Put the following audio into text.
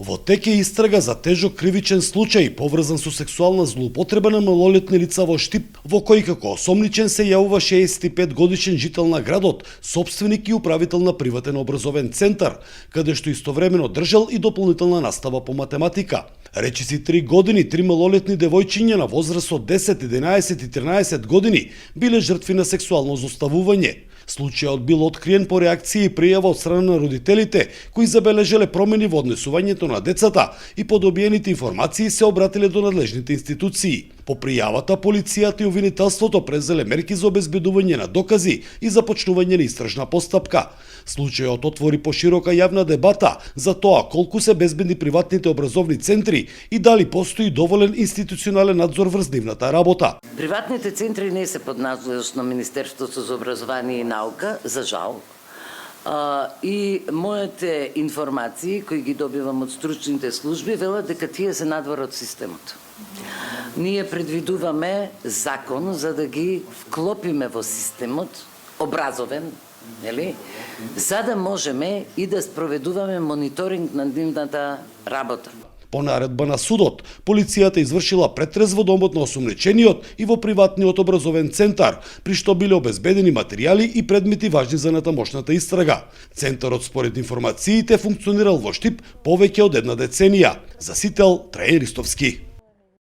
Во тек е истрага за тежок кривичен случај поврзан со сексуална злоупотреба на малолетни лица во Штип, во кој како осомничен се јавува 65 годишен жител на градот, сопственик и управител на приватен образовен центар, каде што истовремено држал и дополнителна настава по математика. Речиси 3 години, 3 малолетни девојчиња на возраст од 10, 11 и 13 години биле жртви на сексуално злоставување. Случајот бил откриен по реакција и пријава од страна на родителите, кои забележале промени во однесувањето на децата и по добиените информации се обратиле до надлежните институции. По пријавата, полицијата и обвинителството презеле мерки за обезбедување на докази и започнување на истражна постапка. Случајот отвори поширока јавна дебата за тоа колку се безбедни приватните образовни центри и дали постои доволен институционален надзор врз нивната работа. Приватните центри не се под надležност на Министерството за образование и наука, за жал. И моите информации, кои ги добивам од стручните служби, велат дека тие се надвор од системот. Ние предвидуваме закон за да ги вклопиме во системот, образовен, нели? За да можеме и да спроведуваме мониторинг на нивната работа. По наредба на судот, полицијата извршила претрез во домот на осомничениот и во приватниот образовен центар, при што биле обезбедени материјали и предмети важни за натамошната истрага. Центарот според информациите функционирал во Штип повеќе од една деценија. За Сител, Трајан Ристовски.